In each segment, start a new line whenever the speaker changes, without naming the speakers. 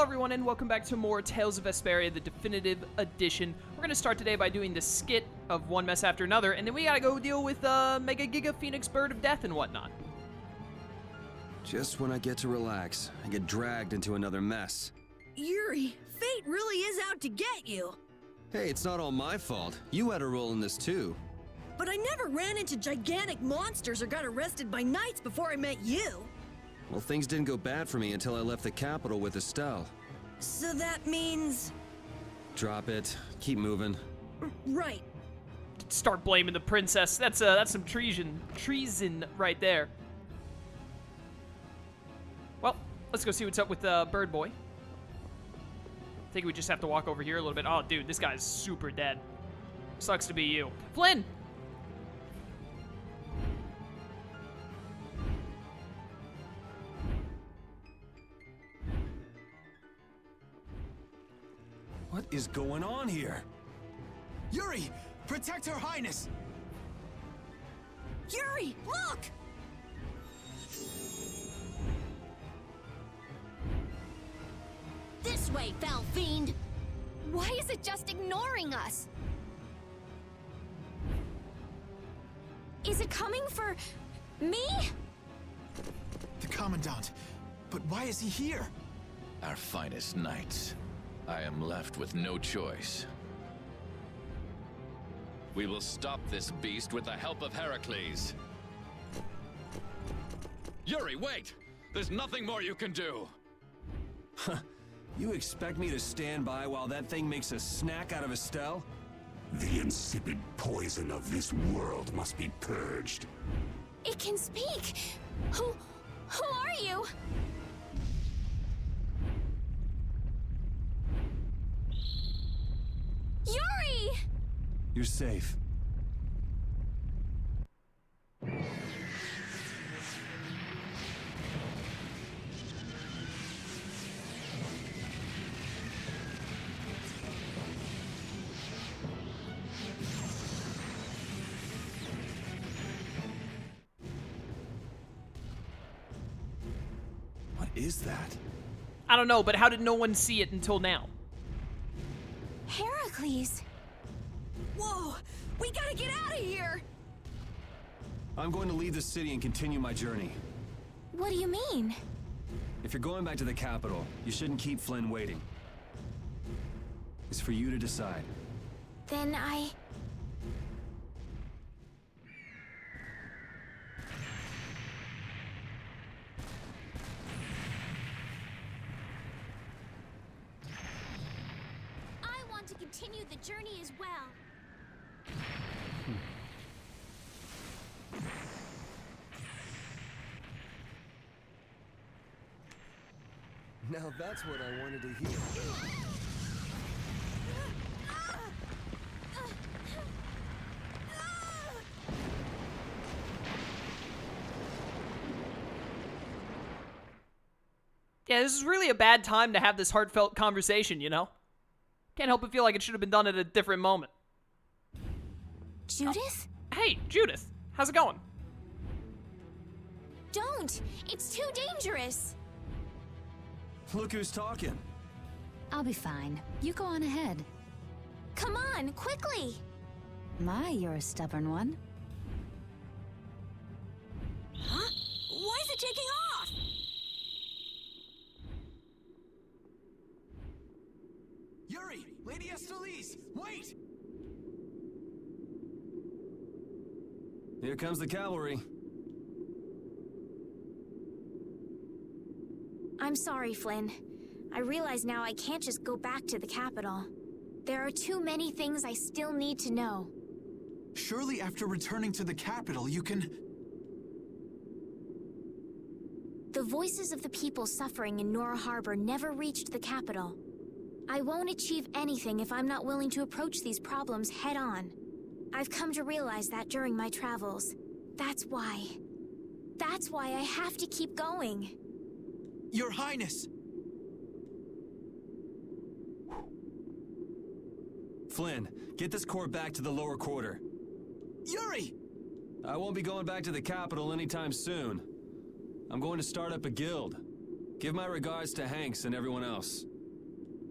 Hello everyone and welcome back to more Tales of Vesperia, the definitive edition. We're gonna start today by doing the skit of one mess after another, and then we gotta go deal with Mega Giga Phoenix Bird of Death and whatnot.
Just when I get to relax, I get dragged into another mess.
Yuri, fate really is out to get you.
Hey, it's not all my fault. You had a role in this too.
But I never ran into gigantic monsters or got arrested by knights before I met you.
Well, things didn't go bad for me until I left the capital with Estelle.
So that means...
Drop it. Keep moving.
Right.
Start blaming the princess. That's some treason right there. Well, let's go see what's up with Bird Boy. I think we just have to walk over here a little bit. Oh, dude, this guy's super dead. Sucks to be you. Flynn!
What is going on here? Yuri! Protect Her Highness!
Yuri, look!
This way, foul fiend! Why is it just ignoring us? Is it coming for... me?
The Commandant. But why is he here?
Our finest knights. I am left with no choice. We will stop this beast with the help of Heracles. Yuri, wait! There's nothing more you can do!
You expect me to stand by while that thing makes a snack out of Estelle?
The insipid poison of this world must be purged.
It can speak! Who are you? Yuri!
You're safe.
What is that?
I don't know, but how did no one see it until now?
Heracles!
Whoa! We gotta get out of here!
I'm going to leave the city and continue my journey.
What do you mean?
If you're going back to the capital, you shouldn't keep Flynn waiting. It's for you to decide.
Then I want to continue the journey as well.
Now that's what I wanted to hear.
Yeah, this is really a bad time to have this heartfelt conversation, you know? Can't help but feel like it should have been done at a different moment.
Judith?
Hey, Judith, how's it going?
Don't! It's too dangerous!
Look who's talking.
I'll be fine. You go on ahead.
Come on, quickly!
My, you're a stubborn one.
Huh? Why is it taking off?
Yuri! Lady Estellise! Wait!
Here comes the cavalry.
I'm sorry, Flynn. I realize now I can't just go back to the capital. There are too many things I still need to know.
Surely after returning to the capital, you can...
The voices of the people suffering in Nora Harbor never reached the capital. I won't achieve anything if I'm not willing to approach these problems head-on. I've come to realize that during my travels. That's why I have to keep going.
Your Highness!
Flynn, get this core back to the lower quarter.
Yuri!
I won't be going back to the capital anytime soon. I'm going to start up a guild. Give my regards to Hanks and everyone else.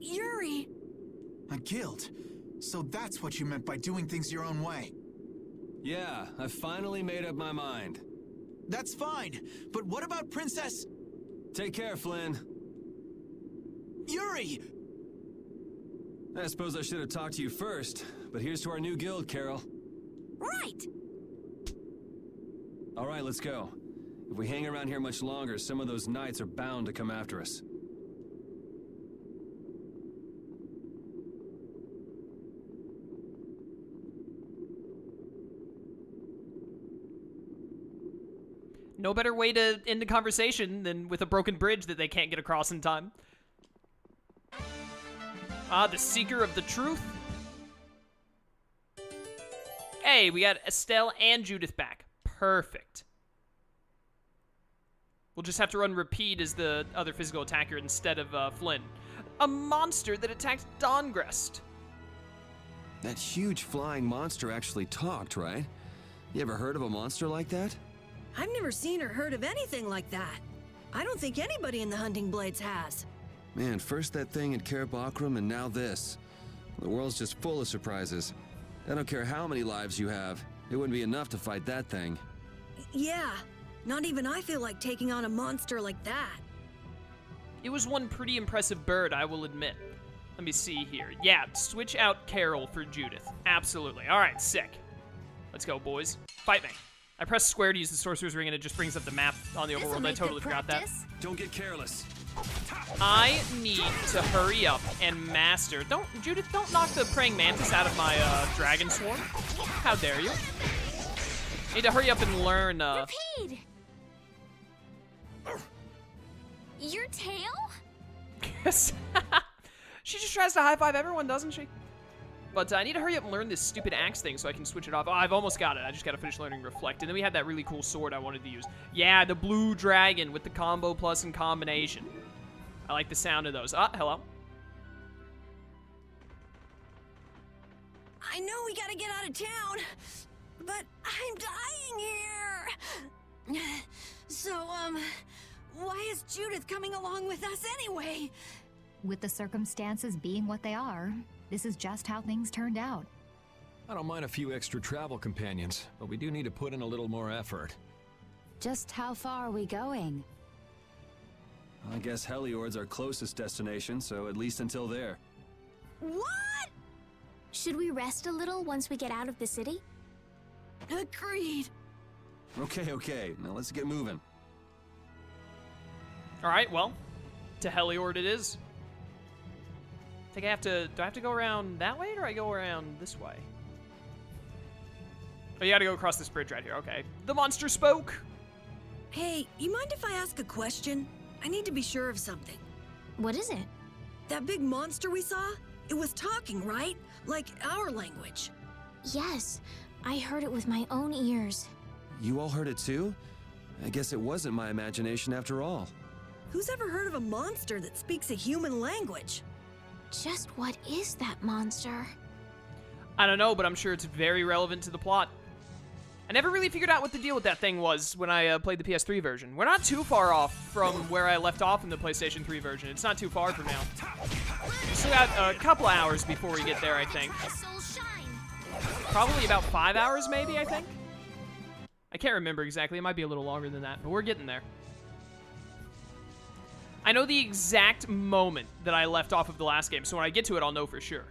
Yuri!
A guild? So that's what you meant by doing things your own way.
Yeah, I finally made up my mind.
That's fine, but what about Princess...
Take care, Flynn.
Yuri!
I suppose I should have talked to you first, but here's to our new guild, Carol.
Right!
All right, let's go. If we hang around here much longer, some of those knights are bound to come after us.
No better way to end the conversation than with a broken bridge that they can't get across in time. Ah, the Seeker of the Truth. Hey, we got Estelle and Judith back. Perfect. We'll just have to run Repeat as the other physical attacker instead of Flynn. A monster that attacked Dawngrest.
That huge flying monster actually talked, right? You ever heard of a monster like that?
I've never seen or heard of anything like that. I don't think anybody in the Hunting Blades has.
Man, first that thing in Cair Bakram and now this. The world's just full of surprises. I don't care how many lives you have. It wouldn't be enough to fight that thing.
Yeah, not even I feel like taking on a monster like that.
It was one pretty impressive bird, I will admit. Let me see here. Yeah, switch out Carol for Judith. Absolutely. All right, sick. Let's go, boys. Fight me. I press square to use the Sorcerer's Ring and it just brings up the map on the overworld. I totally forgot that.
Don't get careless.
I need to hurry up and master. Judith, don't knock the Praying Mantis out of my Dragon Swarm. How dare you? Need to hurry up and learn.
Repeat! Your tail?
Yes. She just tries to high-five everyone, doesn't she? But I need to hurry up and learn this stupid axe thing so I can switch it off. Oh, I've almost got it. I just got to finish learning Reflect. And then we had that really cool sword I wanted to use. Yeah, the blue dragon with the combo plus and combination. I like the sound of those. Ah, hello.
I know we gotta get out of town, but I'm dying here. So, why is Judith coming along with us anyway?
With the circumstances being what they are, this is just how things turned out.
I don't mind a few extra travel companions, but we do need to put in a little more effort.
Just how far are we going?
I guess Heliord's our closest destination, so at least until there.
What?
Should we rest a little once we get out of the city?
Agreed.
Okay. Now let's get moving.
All right, well, to Heliord it is. I think I have to, do I have to go around that way or do I go around this way? Oh, you gotta go across this bridge right here, okay. The monster spoke!
Hey, you mind if I ask a question? I need to be sure of something.
What is it?
That big monster we saw? It was talking, right? Like our language.
Yes, I heard it with my own ears.
You all heard it too? I guess it wasn't my imagination after all.
Who's ever heard of a monster that speaks a human language?
Just what is that monster?
I don't know, but I'm sure it's very relevant to the plot. I never really figured out what the deal with that thing was when I played the PS3 version. We're not too far off from where I left off in the PlayStation 3 version. It's not too far from now. Still got a couple hours before we get there, I think. Probably about 5 hours, maybe, I think. I can't remember exactly. It might be a little longer than that, but we're getting there. I know the exact moment that I left off of the last game, so when I get to it, I'll know for sure.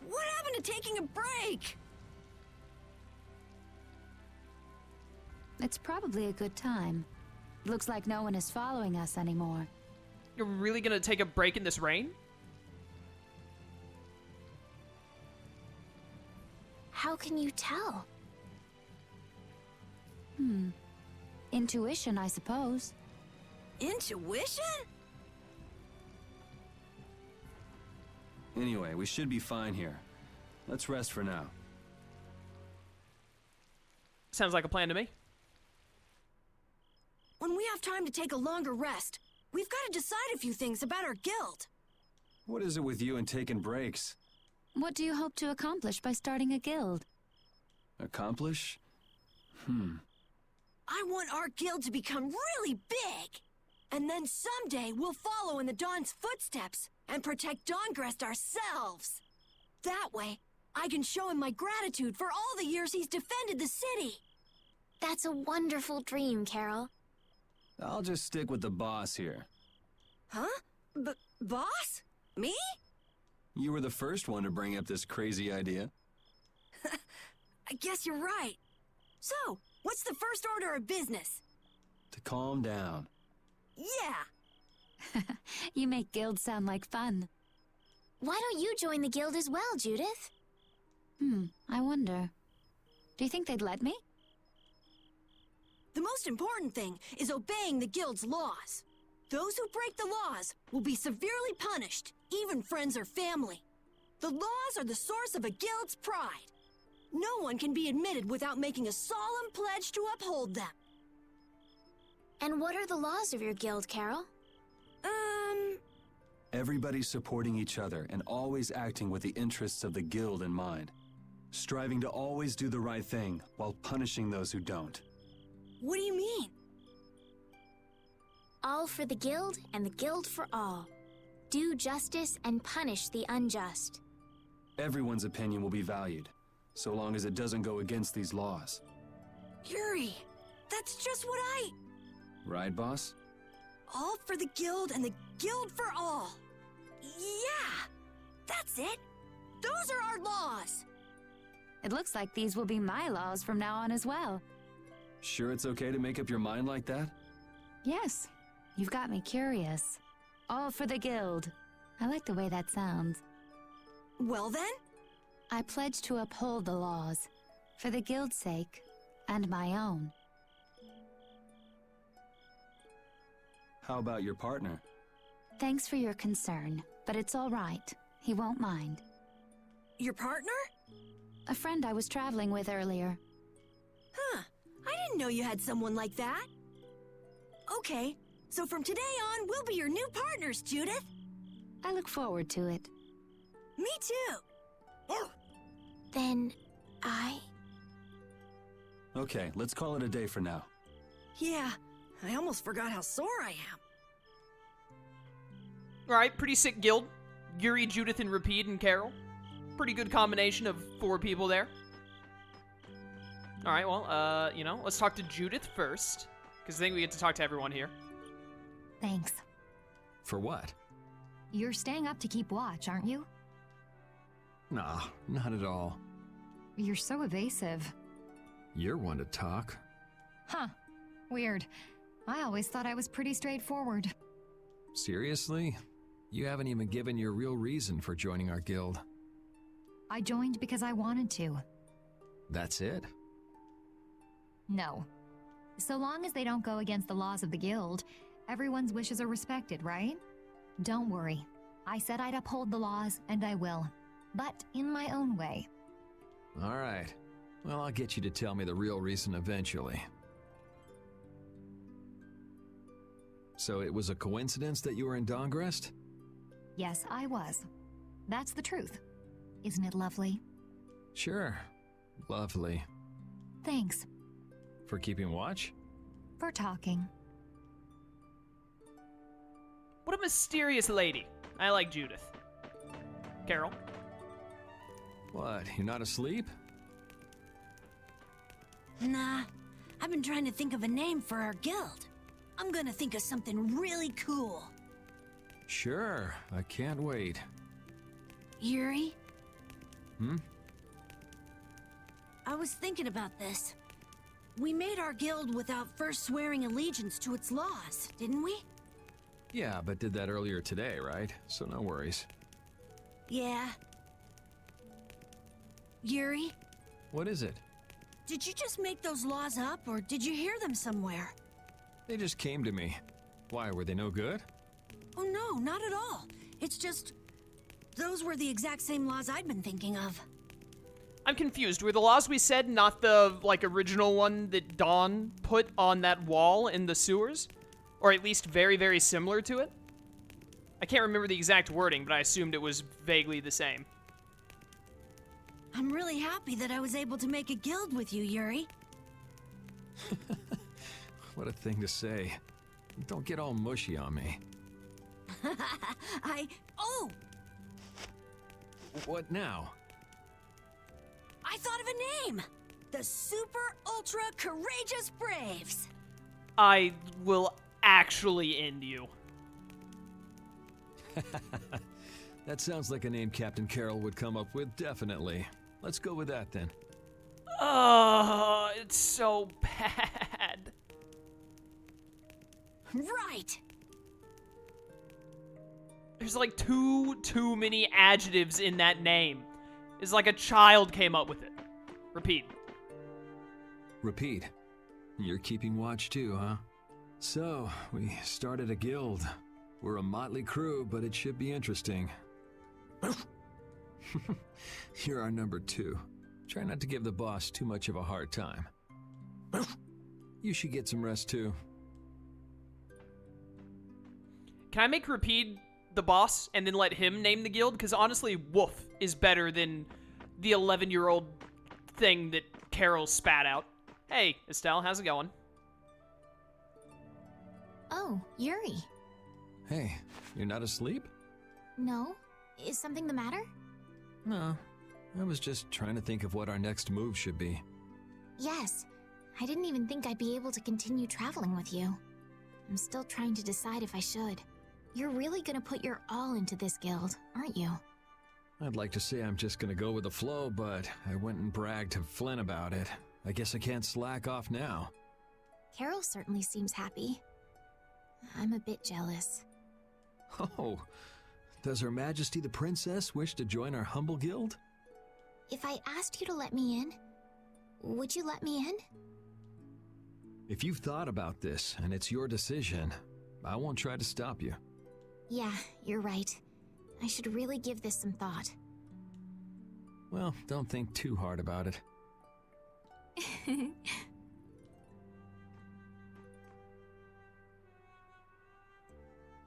What happened to taking a break?
It's probably a good time. Looks like no one is following us anymore.
You're really gonna take a break in this rain?
How can you tell?
Intuition, I suppose.
Intuition?
Anyway, we should be fine here. Let's rest for now.
Sounds like a plan to me.
When we have time to take a longer rest, we've got to decide a few things about our guild.
What is it with you and taking breaks?
What do you hope to accomplish by starting a guild?
Accomplish?
I want our guild to become really big. And then someday we'll follow in the Dawn's footsteps and protect Dawngrest ourselves. That way, I can show him my gratitude for all the years he's defended the city.
That's a wonderful dream, Carol.
I'll just stick with the boss here.
Huh? Boss? Me?
You were the first one to bring up this crazy idea.
I guess you're right. So, what's the first order of business?
To calm down.
Yeah!
You make guilds sound like fun.
Why don't you join the guild as well, Judith?
I wonder. Do you think they'd let me?
The most important thing is obeying the guild's laws. Those who break the laws will be severely punished, even friends or family. The laws are the source of a guild's pride. No one can be admitted without making a solemn pledge to uphold them.
And what are the laws of your guild, Carol?
Everybody's supporting each other and always acting with the interests of the guild in mind. Striving to always do the right thing while punishing those who don't.
What do you mean?
All for the guild and the guild for all. Do justice and punish the unjust.
Everyone's opinion will be valued, so long as it doesn't go against these laws.
Yuri, that's just what I...
Right, boss?
All for the guild and the guild for all. Yeah! That's it! Those are our laws!
It looks like these will be my laws from now on as well.
Sure it's okay to make up your mind like that?
Yes, you've got me curious. All for the guild. I like the way that sounds.
Well then?
I pledge to uphold the laws, for the guild's sake, and my own.
How about your partner?
Thanks for your concern, but it's all right. He won't mind.
Your partner?
A friend I was traveling with earlier.
Huh. I didn't know you had someone like that. Okay, so from today on, we'll be your new partners, Judith.
I look forward to it.
Me too.
Then,
Okay, let's call it a day for now.
Yeah, I almost forgot how sore I am.
Alright, pretty sick guild. Yuri, Judith, and Rapide, and Carol. Pretty good combination of 4 people there. Alright, well, let's talk to Judith first. Because I think we get to talk to everyone here.
Thanks.
For what?
You're staying up to keep watch, aren't you?
Nah, not at all.
You're so evasive.
You're one to talk.
Huh. Weird. I always thought I was pretty straightforward.
Seriously? You haven't even given your real reason for joining our guild.
I joined because I wanted to.
That's it?
No. So long as they don't go against the laws of the guild, everyone's wishes are respected, right? Don't worry. I said I'd uphold the laws, and I will. But in my own way.
All right. Well, I'll get you to tell me the real reason eventually. So it was a coincidence that you were in Dawngrest?
Yes, I was. That's the truth. Isn't it lovely?
Sure. Lovely.
Thanks.
For keeping watch?
For talking.
What a mysterious lady. I like Judith. Carol?
What, you're not asleep?
Nah, I've been trying to think of a name for our guild. I'm gonna think of something really cool.
Sure, I can't wait.
Yuri?
Hmm?
I was thinking about this. We made our guild without first swearing allegiance to its laws, didn't we?
Yeah, but did that earlier today, right? So no worries.
Yeah. Yuri?
What is it?
Did you just make those laws up, or did you hear them somewhere?
They just came to me. Why, were they no good?
Oh no, not at all. It's just... those were the exact same laws I'd been thinking of.
I'm confused. Were the laws we said not the, original one that Dawn put on that wall in the sewers? Or at least very, very similar to it? I can't remember the exact wording, but I assumed it was vaguely the same.
I'm really happy that I was able to make a guild with you, Yuri.
What a thing to say. Don't get all mushy on me.
Oh!
What now?
I thought of a name! The Super Ultra Courageous Braves!
I will actually end you.
That sounds like a name Captain Carroll would come up with, definitely. Let's go with that then.
Oh, it's so bad.
Right!
There's like too many adjectives in that name. It's like a child came up with it. Repeat.
Repeat. You're keeping watch too, huh? So, we started a guild. We're a motley crew, but it should be interesting. You're our number 2. Try not to give the boss too much of a hard time. You should get some rest too.
Can I make Repeat the boss and then let him name the guild? Because honestly, Woof is better than the 11-year-old thing that Carol spat out. Hey, Estelle, how's it going?
Oh, Yuri.
Hey, you're not asleep?
No? Is something the matter?
No. I was just trying to think of what our next move should be.
Yes. I didn't even think I'd be able to continue traveling with you. I'm still trying to decide if I should. You're really gonna put your all into this guild, aren't you?
I'd like to say I'm just gonna go with the flow, but I went and bragged to Flynn about it. I guess I can't slack off now.
Carol certainly seems happy. I'm a bit jealous.
Oh, does Her Majesty the Princess wish to join our humble guild?
If I asked you to let me in, would you let me in?
If you've thought about this and it's your decision, I won't try to stop you.
Yeah, you're right. I should really give this some thought.
Well, don't think too hard about it.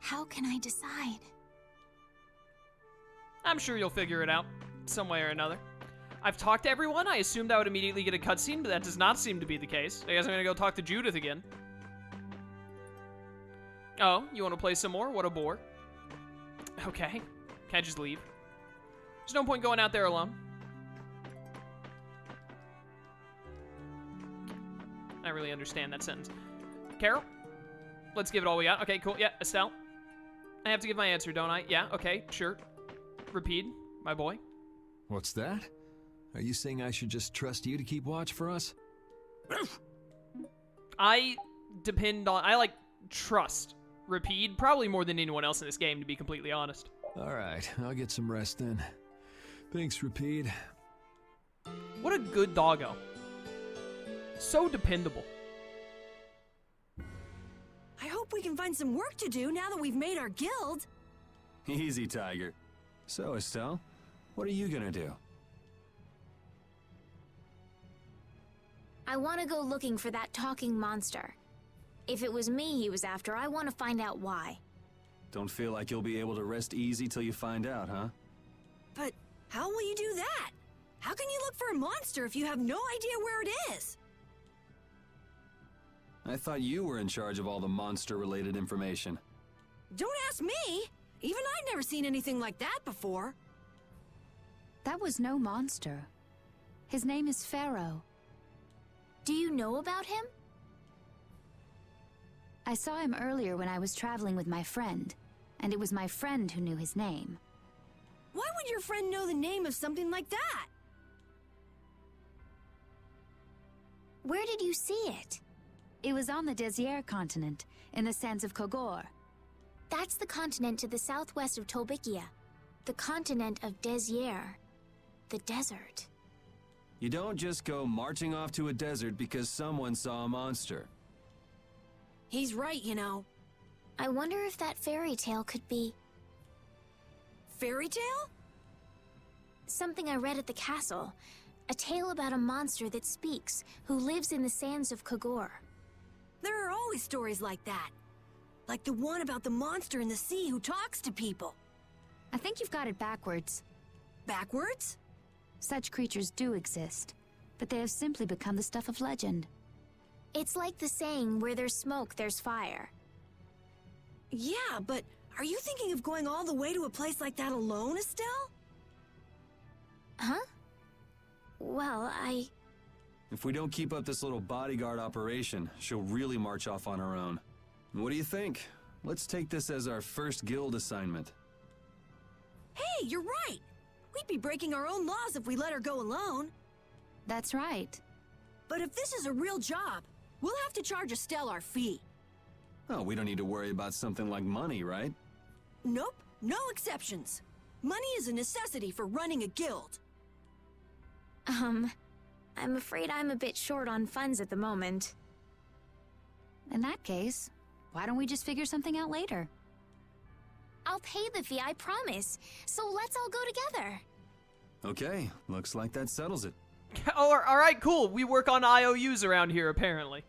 How can I decide?
I'm sure you'll figure it out, some way or another. I've talked to everyone. I assumed I would immediately get a cutscene, but that does not seem to be the case. I guess I'm gonna go talk to Judith again. Oh, you want to play some more? What a bore. Okay. Can I just leave? There's no point going out there alone. I really understand that sentence. Carol? Let's give it all we got. Okay, cool. Yeah, Estelle? I have to give my answer, don't I? Yeah, okay, sure. Repeat, my boy.
What's that? Are you saying I should just trust you to keep watch for us?
I like trust Repeat probably more than anyone else in this game, to be completely honest.
Alright, I'll get some rest then. Thanks, Repeat.
What a good doggo. So dependable.
I hope we can find some work to do now that we've made our guild.
Easy, Tiger. So, Estelle, what are you gonna do?
I want to go looking for that talking monster. If it was me he was after, I want to find out why.
Don't feel like you'll be able to rest easy till you find out, huh?
But how will you do that? How can you look for a monster if you have no idea where it is?
I thought you were in charge of all the monster-related information.
Don't ask me! Even I'd never seen anything like that before.
That was no monster. His name is Pharaoh.
Do you know about him?
I saw him earlier when I was traveling with my friend, and it was my friend who knew his name.
Why would your friend know the name of something like that?
Where did you see it?
It was on the Désert continent, in the sands of Kogor.
That's the continent to the southwest of Tolbikia. The continent of Désert. The desert.
You don't just go marching off to a desert because someone saw a monster.
He's right, you know.
I wonder if that fairy tale could be...
Fairy tale?
Something I read at the castle. A tale about a monster that speaks, who lives in the sands of Kogor.
There are always stories like that. Like the one about the monster in the sea who talks to people.
I think you've got it backwards.
Backwards?
Such creatures do exist, but they have simply become the stuff of legend.
It's like the saying, where there's smoke, there's fire.
Yeah, but are you thinking of going all the way to a place like that alone, Estelle?
Huh? Well,
If we don't keep up this little bodyguard operation, she'll really march off on her own. What do you think? Let's take this as our first guild assignment.
Hey, you're right! We'd be breaking our own laws if we let her go alone.
That's right.
But if this is a real job, we'll have to charge Estelle our fee.
Oh, we don't need to worry about something like money, right?
Nope, no exceptions. Money is a necessity for running a guild.
I'm afraid I'm a bit short on funds at the moment.
In that case, why don't we just figure something out later?
I'll pay the fee, I promise. So let's all go together.
Okay, looks like that settles it.
Oh, all right, cool. We work on IOUs around here, apparently.